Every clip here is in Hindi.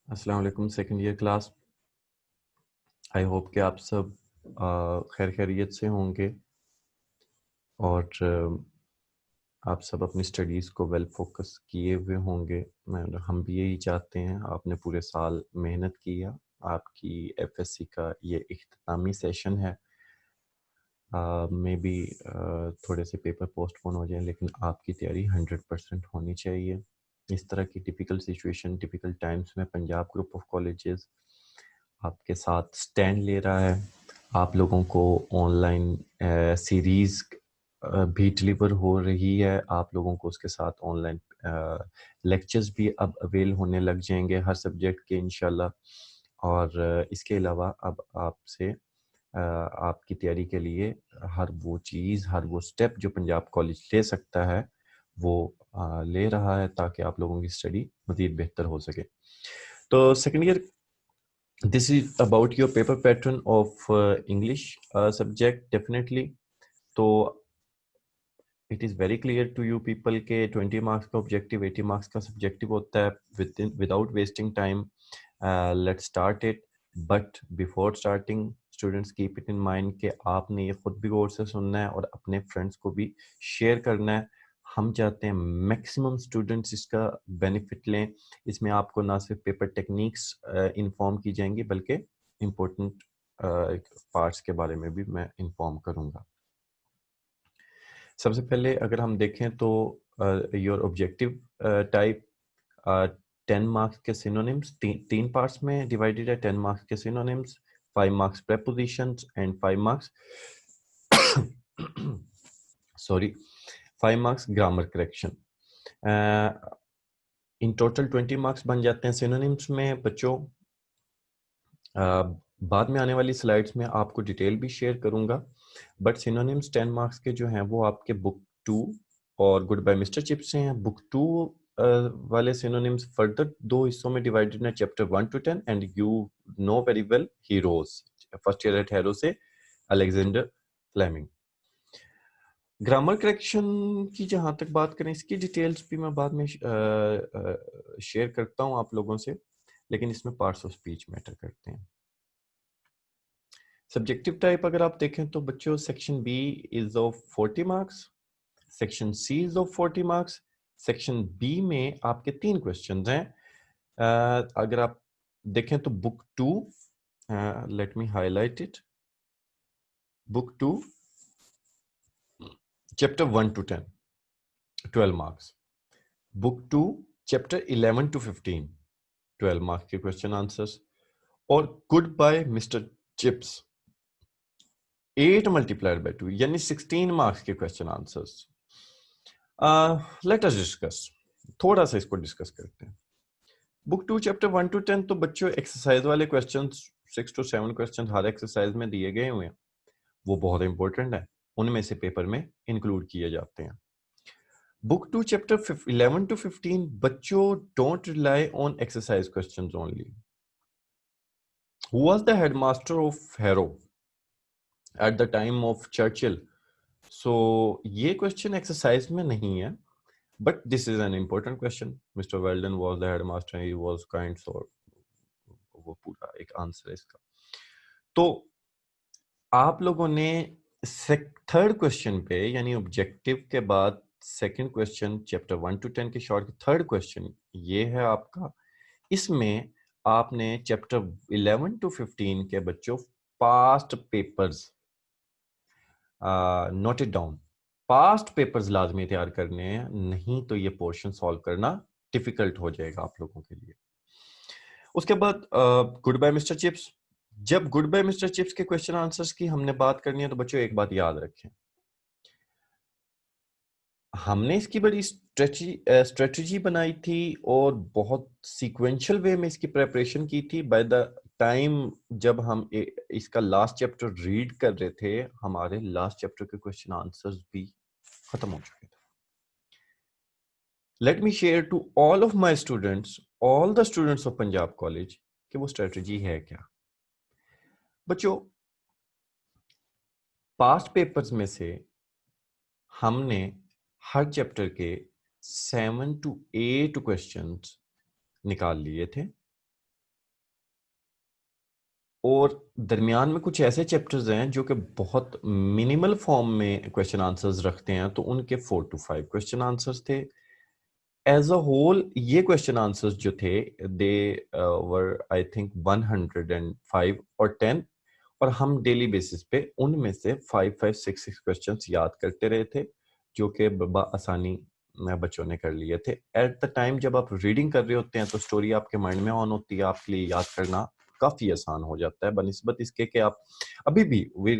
अस्सलाम वालेकुम second year class. I hope कि आप सब खैर खैरियत से होंगे और आप सब अपनी स्टडीज़ को वेल फोकस किए हुए होंगे। हम भी यही चाहते हैं। आपने पूरे साल मेहनत किया। आपकी एफएससी का ये इख्तितामी सेशन है। मे बी थोड़े से पेपर पोस्टपोन हो जाएं, लेकिन आपकी तैयारी 100% होनी चाहिए। इस तरह की टिपिकल सिचुएशन, टिपिकल टाइम्स में पंजाब ग्रुप ऑफ कॉलेजेस आपके साथ स्टैंड ले रहा है। आप लोगों को ऑनलाइन सीरीज़ भी डिलीवर हो रही है। आप लोगों को उसके साथ ऑनलाइन लेक्चर्स भी अब अवेल होने लग जाएंगे हर सब्जेक्ट के इंशाल्लाह। और इसके अलावा अब आपसे आपकी तैयारी के लिए हर वो चीज़, हर वो स्टेप जो पंजाब कॉलेज ले सकता है वो ले रहा है, ताकि आप लोगों की स्टडी मज़ीद बेहतर हो सके। तो second year, this is about your paper pattern of English subject definitely. तो it is very clear to you people के 20 marks का objective, 80 marks का subjective होता है। without wasting time, let's start it. But before starting, students keep it in mind कि आपने ये खुद भी गौर से सुनना है और अपने फ्रेंड्स को भी शेयर करना है। हम चाहते हैं मैक्सिमम स्टूडेंट्स इसका बेनिफिट लें। इसमें आपको ना सिर्फ पेपर टेक्निक्स इन्फॉर्म की जाएंगी, बल्कि इम्पोर्टेंट पार्ट्स के बारे में भी मैं इन्फॉर्म करूँगा। सबसे पहले अगर हम देखें तो योर ऑब्जेक्टिव टाइप 10 मार्क्स के सिनोनिम्स तीन पार्ट्स में डिवाइडेड है। 10 मार्क्स के synonyms, 5 marks prepositions and 5 marks sorry 5 marks grammar correction. In total 20 marks बन जाते हैं सिनोनिम्स में बच्चों। बाद में आने वाली स्लाइड्स में आपको डिटेल भी शेयर करूंगा, बट सिनोनिम्स 10 मार्क्स के जो हैं वो आपके बुक 2 और गुड बाय मिस्टर चिप से हैं। बुक 2 वाले सिनोनिम्स फर्दर दो हिस्सों में डिवाइडेड हैं, chapter 1 to 10 and you know very well heroes. First year at Harrow से अलेक्जेंडर फ्लेमिंग। ग्रामर करेक्शन की जहां तक बात करें, इसकी डिटेल्स भी मैं बाद में शेयर करता हूं आप लोगों से, लेकिन इसमें पार्ट्स ऑफ स्पीच मैटर करते हैं। सब्जेक्टिव टाइप अगर आप देखें तो बच्चों section B is of 40 marks, section C is of 40 marks. Section B में आपके 3 क्वेश्चंस हैं। अगर आप देखें तो book 2, let me highlight it, book 2 chapter 1 to 10 12 marks, book 2 chapter 11 to 15 12 marks के क्वेश्चन आंसर्स, और good bye mister chips 8 multiplied by 2 यानी 16 मार्क्स के question answers. Let us discuss, थोड़ा सा इसको डिस्कस करते हैं। बुक 2 चैप्टर 1 to 10 तो बच्चों एक्सरसाइज वाले questions 6 to 7 question her exercise में दिए गए हुए हैं, वो बहुत इंपॉर्टेंट है, उनमें से पेपर में इंक्लूड किए जाते हैं। बुक 2 चैप्टर 11 to 15 बच्चों don't rely on exercise questions only. Who was the headmaster of Harrow at the time of Churchill? So ये क्वेश्चन एक्सरसाइज में नहीं है, but this is an important question. Mr. Weldon was the headmaster, he was kind, so वो पूरा एक आंसर है इसका। तो आप लोगों ने थर्ड क्वेश्चन पे, यानी ऑब्जेक्टिव के बाद सेकंड क्वेश्चन चैप्टर 1 to 10 के शॉर्ट थर्ड क्वेश्चन ये है आपका। इसमें आपने चैप्टर 11 to 15 के बच्चों past papers noted down, past papers लाजमी तैयार करने हैं, नहीं तो ये पोर्शन सॉल्व करना डिफिकल्ट हो जाएगा आप लोगों के लिए। उसके बाद गुड बाय मिस्टर चिप्स। जब गुड बाय मिस्टर चिप्स के क्वेश्चन आंसर्स की हमने बात करनी है तो बच्चों एक बात याद रखें, हमने इसकी बड़ी स्ट्रेटजी बनाई थी और बहुत सीक्वेंशियल वे में इसकी प्रेपरेशन की थी। बाय द टाइम जब हम इसका लास्ट चैप्टर रीड कर रहे थे, हमारे लास्ट चैप्टर के क्वेश्चन आंसर्स भी खत्म हो चुके थे। Let me share to all of my students, all the students of Punjab college, कि वो स्ट्रेटजी है क्या। बच्चों पास्ट पेपर्स में से हमने हर चैप्टर के 7 to 8 क्वेश्चंस निकाल लिए थे, और दरमियान में कुछ ऐसे चैप्टर्स हैं जो कि बहुत मिनिमल फॉर्म में क्वेश्चन आंसर्स रखते हैं, तो उनके 4 to 5 क्वेश्चन आंसर्स थे। एज अ होल ये क्वेश्चन आंसर्स जो थे दे वर आई थिंक 105 और 10, और हम डेली बेसिस पे उनमें से 5 5 6 6 क्वेश्चंस याद करते रहे थे, जो कि आसानी बच्चों ने कर लिए थे। एट द टाइम जब आप रीडिंग कर रहे होते हैं तो स्टोरी आपके माइंड में ऑन होती है, आपके लिए याद करना काफी आसान हो जाता है बनिस्बत इसके कि आप अभी भी वी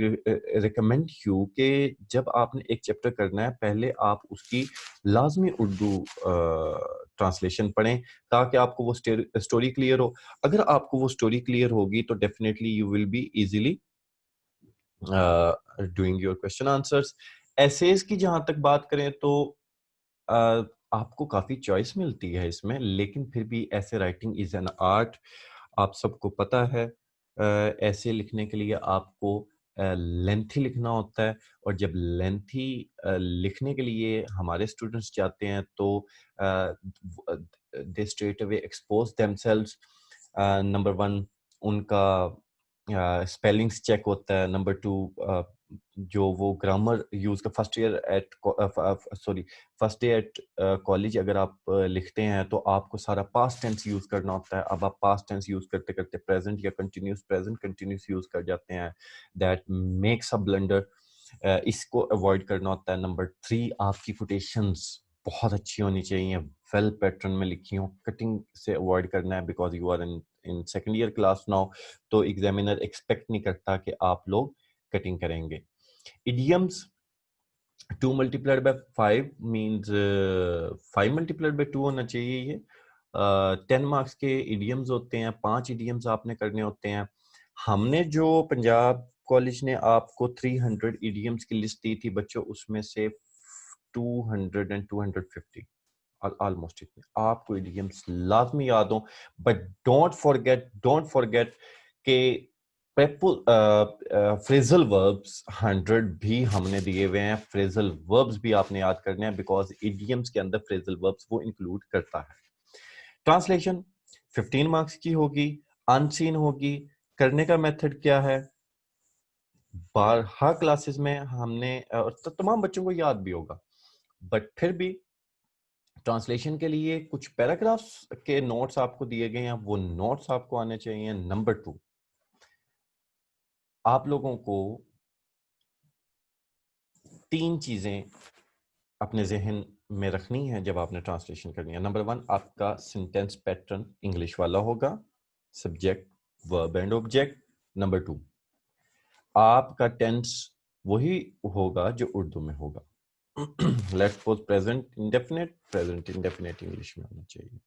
रिकमेंड यू कि जब आपने एक चैप्टर करना है पहले आप उसकी लाजमी उर्दू ट्रांसलेशन पढ़ें, ताकि आपको वो स्टोरी क्लियर हो। अगर आपको वो स्टोरी क्लियर होगी तो definitely you will be easily doing your question answers. Essays की जहां तक बात करें तो आपको काफी चॉइस मिलती है इसमें, लेकिन फिर भी ऐसे राइटिंग इज एन आर्ट, आप सबको पता है। ऐसे लिखने के लिए आपको लेंथी लिखना होता है, और जब लेंथी लिखने के लिए हमारे स्टूडेंट्स जाते हैं तो they straight away expose themselves. Number one, उनका स्पेलिंग्स चेक होता है। नंबर टू, जो वो ग्रामर यूज का first year at first day at college अगर आप लिखते हैं तो आपको सारा पास्ट टेंस यूज करना होता है। अब आप पास्ट टेंस यूज करते करते प्रेजेंट या प्रेजेंट कंटिन्यूस यूज कर जाते हैं, दैट मेक्स अ ब्लंडर। इसको अवॉइड करना होता है। नंबर थ्री, आपकी कोटेशंस बहुत अच्छी होनी चाहिए, वेल पैटर्न में लिखी हो, कटिंग से अवॉइड करना है, because you are in second year class now, तो एग्जामिनर एक्सपेक्ट नहीं करता कि आप लोग कटिंग करेंगे। Idioms, 2 multiplied by 5 means 5 multiplied by 2 होना चाहिए ये। 10 मार्क्स के इडियम्स होते हैं, 5 इडियम्स आपने करने होते हैं। हमने जो पंजाब कॉलेज ने आपको 300 इडियम्स की लिस्ट दी थी बच्चों, उसमें से 200 and 250 ऑलमोस्ट इतने आपको इडियम्स लाजमी याद हो। बट डोंट फॉरगेट के फ्रेजल वर्ब्स 100 भी हमने दिए हुए हैं। फ्रेजल वर्ब्स भी आपने याद करने हैं, बिकॉज इडियम्स के अंदर फ्रेजल वर्ब्स वो इंक्लूड करता है। ट्रांसलेशन 15 मार्क्स की होगी, अनसीन होगी। करने का मेथड क्या है? 12 क्लासेस में हमने तो तमाम बच्चों को याद भी होगा, बट फिर भी ट्रांसलेशन के लिए कुछ पैराग्राफ्स के नोट्स आपको दिए गए हैं, वो नोट्स आपको आने चाहिए। नंबर टू, आप लोगों को 3 चीजें अपने जहन में रखनी है जब आपने ट्रांसलेशन करनी है। नंबर वन, आपका सेंटेंस पैटर्न इंग्लिश वाला होगा, subject verb and object. Number two, आपका टेंस वही होगा जो उर्दू में होगा। Let's suppose present indefinite English में होना चाहिए।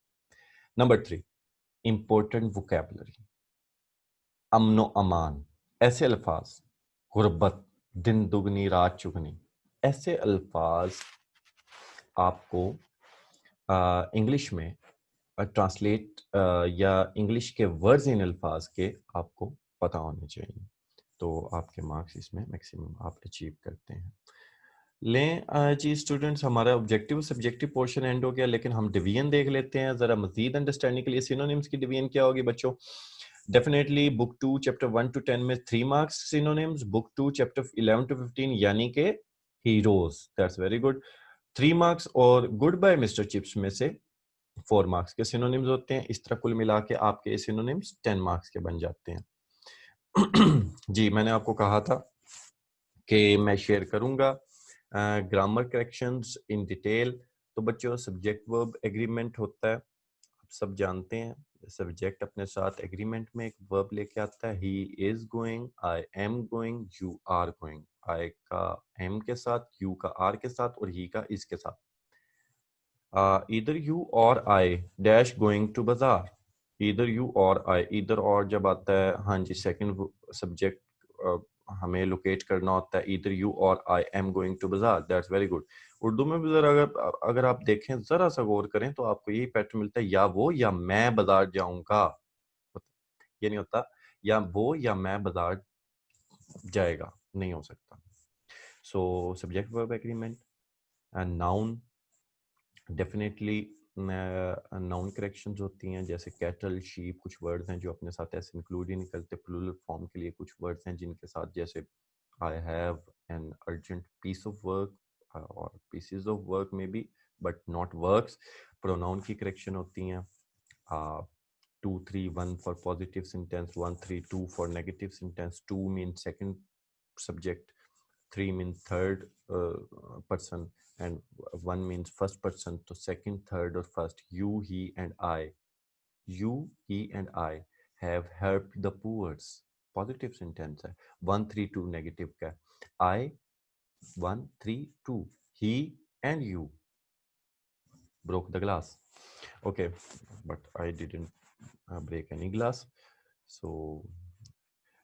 नंबर थ्री, इंपॉर्टेंट वोकैबुलरी, अमनो अमान, ऐसे अल्फाज, गुर्बत, दिन दुगनी रात चुगनी, ऐसे अल्फाज आपको इंग्लिश में ट्रांसलेट या इंग्लिश के वर्ड्स इन अल्फाज के आपको पता होने चाहिए, तो आपके मार्क्स इसमें मैक्सिमम आप अचीव करते हैं। लें जी स्टूडेंट्स, हमारा ऑब्जेक्टिव सब्जेक्टिव पोर्शन एंड हो गया, लेकिन हम डिवीजन देख लेते हैं जरा मजीद अंडरस्टैंडिंग के लिए। सिनोनिम्स की डिवीजन क्या होगी बच्चों? डेफिनेटली बुक 2 चैप्टर 1 to 10 में 3 marks synonyms, book 2 chapter 11 to 15 यानी के heroes, that's very good, 3 marks, और गुड बाय मिस्टर चिप्स में से 4 मार्क्स के सिनोनिम्स होते हैं। इस तरह कुल मिला के आपके सिनोनिम्स 10 मार्क्स के बन जाते हैं। जी, मैंने आपको कहा था कि मैं शेयर करूंगा ग्रामर करेक्शंस इन डिटेल। तो बच्चों, सब्जेक्ट वर्ब एग्रीमेंट होता है, आप सब जानते हैं। सब्जेक्ट अपने साथ एग्रीमेंट में एक वर्ब लेके आता है। He is going, I am going, you are going. I का एम के साथ, यू का आर के साथ, और ही का इज के साथ। इधर यू और आई डैश गोइंग टू बाजार। इधर यू और आई, इधर और जब आता है, हाँ जी, सेकंड सब्जेक्ट हमें लोकेट करना होता है। इधर यू और आई एम गोइंग टू बाजार, दैट्स वेरी गुड। उर्दू में भी जरा अगर आप देखें, जरा सा गौर करें, तो आपको यही पैटर्न मिलता है, या वो या मैं बाजार जाऊंगा। ये नहीं होता या वो या मैं बाजार जाएगा, नहीं हो सकता। So subject verb agreement. And noun, definitely noun corrections होती हैं, जैसे कैटल, शीप, कुछ वर्ड्स हैं जो अपने साथ ऐसे इंक्लूड ही निकलते। प्लूरल फॉर्म के लिए कुछ वर्ड्स हैं जिनके साथ, जैसे I have an urgent piece of work और pieces of work may be but not works. Pronoun की करेक्शन होती हैं 2 3 1 for positive sentence, 1 3 2 for negative sentence, 2 means second subject, 3 means third person, and 1 means first person. So second, third or first. You, he and I. You, he and I have helped the poor. Positive sentence है। 1 3 2 negative का। I 1 3 2, he and you broke the glass. Okay, but I didn't break any glass. So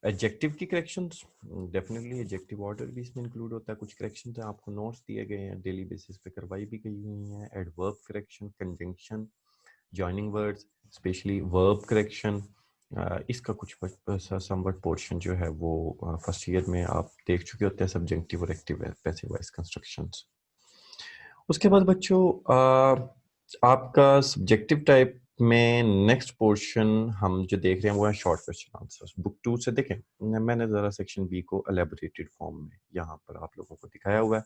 adjective की करेक्शंस, डेफिनेटली एडजेक्टिव ऑर्डर भी इसमें इंक्लूड होता है। कुछ करेक्शंस हैं आपको नोट्स दिए गए हैं, डेली बेसिस पे करवाई भी गई हुई हैं। Adverb correction, conjunction, joining words, specially verb correction. इसका कुछ समवट पोर्शन जो है वो फर्स्ट ईयर में आप देख चुके होते हैं, सब्जेक्टिव और एक्टिव पैसिव वॉइस कंस्ट्रक्शंस। उसके बाद बच्चों आपका सब्जेक्टिव टाइप में नेक्स्ट पोर्शन हम जो देख रहे हैं वो है शॉर्ट क्वेश्चन आंसर्स। बुक 2 से देखें, मैंने ज़रा सेक्शन बी को एलेबोरेटेड फॉर्म में यहाँ पर आप लोगों को दिखाया हुआ है।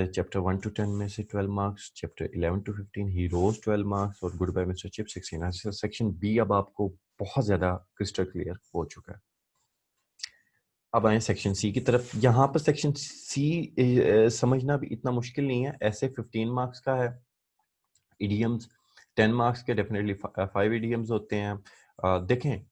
चैप्टर 1 to 10 में से 12 marks, chapter 11 to 15 heroes 12 marks और good bye Mister Chip 16। Section B अब आपको बहुत ज़्यादा क्रिस्टल क्लियर हो चुका है। अब आए सेक्शन सी की तरफ। यहाँ पर सेक्शन सी समझना भी इतना मुश्किल नहीं है। ऐसे 15 मार्क्स का है। इडियम्स 10 मार्क्स के डेफिनेटली 5 इडियम्स होते हैं। देखें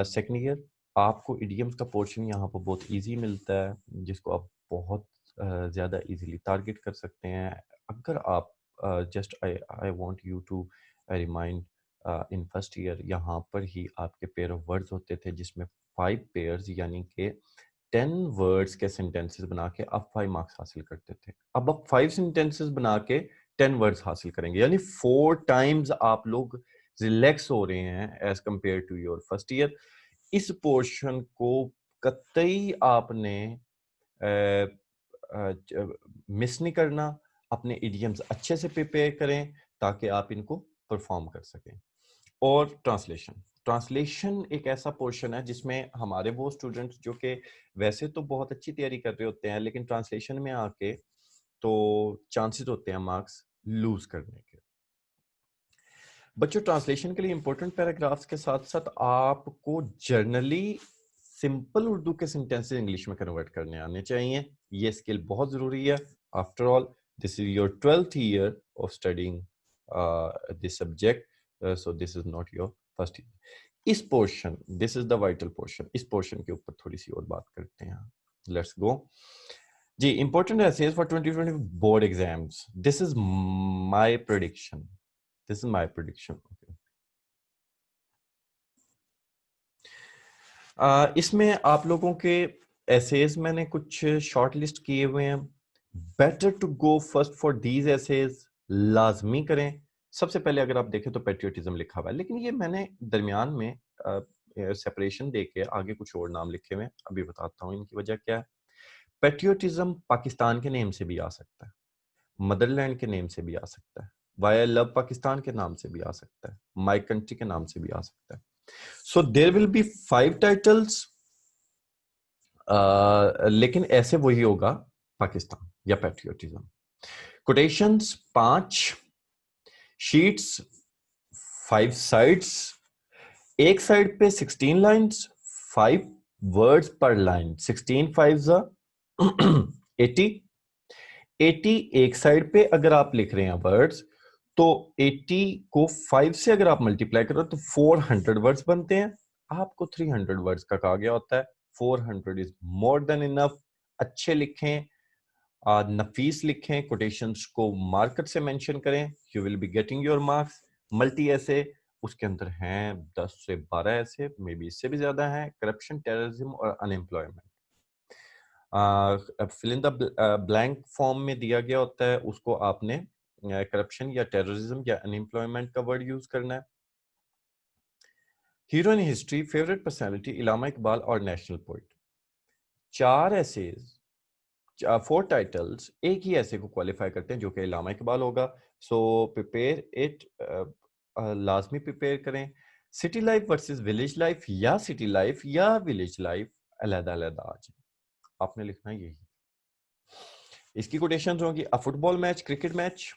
सेकेंड ईयर आपको इडियम्स का पोर्शन यहाँ पर बहुत इजी मिलता है, जिसको आप बहुत ज़्यादा इजीली टारगेट कर सकते हैं। अगर आप just I want you to remind in first year यहाँ पर ही आपके पेयर ऑफ वर्ड्स होते थे जिसमें 5 पेयर्स यानी कि 10 वर्ड्स के सेंटेंसेस बना के आप 5 मार्क्स हासिल करते थे। अब आप 5 सेंटेंसेस बना के 10 वर्ड्स हासिल करेंगे, यानी 4 टाइम्स आप लोग रिलैक्स हो रहे हैं as compared to your first year. इस पोर्शन को कतई आपने मिस नहीं करना। अपने इडियम्स अच्छे से प्रिपेयर करें ताकि आप इनको परफॉर्म कर सकें। और ट्रांसलेशन एक ऐसा पोर्शन है जिसमें हमारे वो स्टूडेंट्स जो कि वैसे तो बहुत अच्छी तैयारी कर रहे होते हैं, लेकिन ट्रांसलेशन में आके तो चांसेस होते हैं मार्क्स लूज करने के। बच्चों ट्रांसलेशन के लिए इंपॉर्टेंट पैराग्राफ्स के साथ साथ आपको जर्नली सिंपल उर्दू के सेंटेंसेस इंग्लिश में कन्वर्ट करने आने चाहिए। ये स्किल बहुत जरूरी है। After all this is your 12th year of studying this subject, so this is not your first year. इस portion, this is the vital portion, इस पोर्शन के ऊपर थोड़ी सी और बात करते हैं। लेट्स गो जी। Important essays for 2020 board exams, this is my prediction, this is my prediction. इसमें आप लोगों के एसेज मैंने कुछ शॉर्ट लिस्ट किए हुए हैं। Better to go first for these essays, लाजमी करें। सबसे पहले अगर आप देखें तो पेट्रियोटिज्म लिखा हुआ है, लेकिन ये मैंने दरमियान में सेपरेशन देके आगे कुछ और नाम लिखे हुए हैं, अभी बताता हूँ इनकी वजह क्या है। पेट्रियोटिज्म पाकिस्तान के नेम से भी आ सकता है, मदरलैंड के नेम से भी आ सकता है, वाई लव पाकिस्तान के नाम से भी आ सकता है, माई कंट्री के नाम से भी आ सकता है। So there will be 5 titles, लेकिन ऐसे वही होगा पाकिस्तान या पैट्रियोटिज्म। कोटेशंस 5, शीट्स 5 साइड्स, एक साइड पे 16 लाइन्स, 5 वर्ड्स पर लाइन, 16 5 80। 80 एक साइड पे अगर आप लिख रहे हैं वर्ड्स तो 80 को 5 से अगर आप मल्टीप्लाई करो तो 400 वर्ड्स बनते हैं। आपको 300 वर्ड्स का कहा गया होता है। 400 इज मोर देन इनफ। अच्छे लिखें, नफीस लिखें, कोटेशंस को मार्कर से मेंशन करें, you will be getting your marks. Multi ऐसे उसके अंदर हैं 10 से 12 ऐसे, मे बी इससे भी ज्यादा हैं। करप्शन, टेररिज्म और unemployment fill in the blank form में दिया गया होता है, उसको आपने करप्शन या टेररिज्म या अनएम्प्लॉयमेंट का वर्ड यूज करना है। Hero in history, favourite personality, Allama Iqbal और नेशनल पोइट। 4 एसेज 4 टाइटल्स एक ही ऐसे को क्वालिफाई करते हैं जो कि इल्लामा इकबाल होगा। सो प्रिपेयर इट, लाजमी प्रिपेयर करें। City life versus village life या सिटी लाइफ या विलेज लाइफ अलग-अलग आ जाए, आपने लिखना यही। इसकी कोटेशंस होंगी, अ football match, cricket match,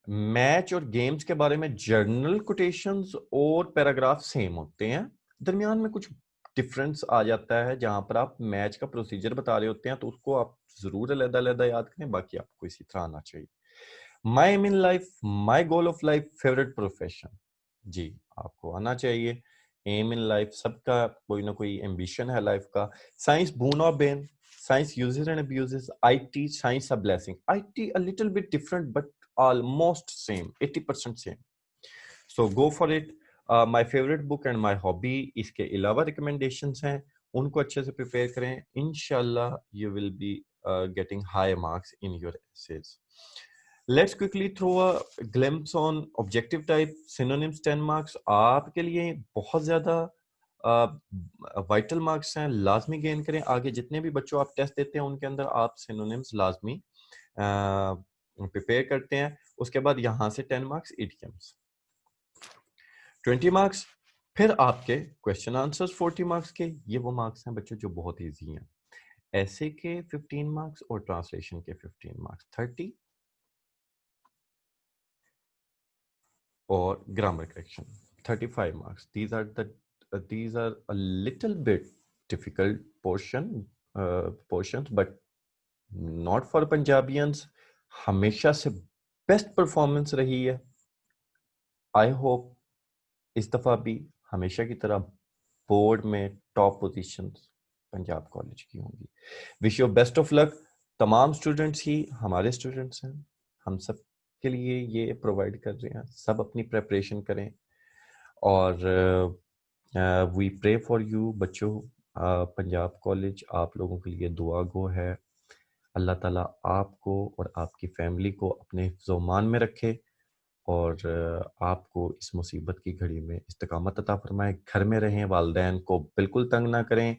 match और गेम्स के बारे में जर्नल कोटेशंस और पैराग्राफ सेम होते हैं, दरमियान में कुछ डिफरेंस आ जाता है। जहां पर आप मैच का प्रोसीजर बता रहे होते हैं तो उसको आप जरूर अलग-अलग याद करें, बाकी आपको इसी तरह आना चाहिए। My aim in life, my goal of life, favourite profession, जी आपको आना चाहिए। एम इन लाइफ, सबका कोई ना कोई एम्बिशन है लाइफ का। Science boon or bane, science uses and abuses, IT science a blessing, IT a little bit different but almost same, 80% same, so go for it. My favorite book and my hobby, इसके अलावा recommendations हैं, उनको अच्छे से प्रिपेयर करें, इंशाल्लाह you will be getting high marks in your essays. Let's quickly throw a glimpse on objective type synonyms 10 marks. आपके लिए बहुत ज़्यादा वाइटल मार्क्स हैं, लाजमी गेन करें। आगे जितने भी बच्चों आप टेस्ट देते हैं उनके अंदर आप सिनोनिम्स लाजमी प्रिपेयर करते हैं। उसके बाद यहाँ से 10 मार्क्स इडियम्स, 20 मार्क्स, फिर आपके क्वेश्चन आंसर्स 40 मार्क्स के। ये वो मार्क्स हैं बच्चों जो बहुत इजी हैं। ऐसे के 15 मार्क्स और ट्रांसलेशन के 15 मार्क्स 30, और grammar correction 35 marks. these are a little bit difficult portions but not for Punjabians, हमेशा से बेस्ट परफॉर्मेंस रही है। आई होप इस दफा भी हमेशा की तरह बोर्ड में टॉप पोजीशंस पंजाब कॉलेज की होंगी। Wish you best of luck. तमाम स्टूडेंट्स ही हमारे स्टूडेंट्स हैं, हम सब के लिए ये प्रोवाइड कर रहे हैं। सब अपनी प्रेपरेशन करें और वी प्रे फॉर यू बच्चों। पंजाब कॉलेज आप लोगों के लिए दुआ गो है। अल्लाह ताला आपको और आपकी फैमिली को अपने हिफ्ज़-ओ-मान में रखे और आपको इस मुसीबत की घड़ी में इस्तिकामत अता फरमाए। घर में रहें, वालिदैन को बिल्कुल तंग ना करें,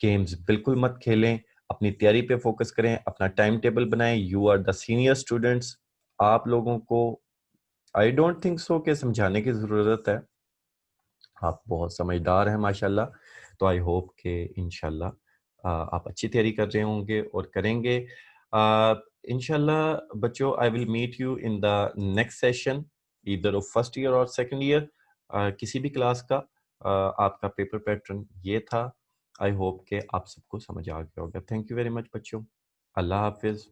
गेम्स बिल्कुल मत खेलें, अपनी तैयारी पे फोकस करें, अपना टाइम टेबल बनाएं। You are the senior students, आप लोगों को आई डोंट थिंक सो कि समझाने की ज़रूरत है, आप बहुत समझदार हैं माशाल्लाह। तो आई होप कि इंशाल्लाह आप अच्छी तैयारी कर रहे होंगे और करेंगे। इंशाल्लाह बच्चों, I will meet you in the next session, either of first year और सेकंड ईयर, किसी भी क्लास का। आपका पेपर पैटर्न ये था। आई होप कि आप सबको समझ आ गया होगा। थैंक यू वेरी मच बच्चों, अल्लाह हाफिज़।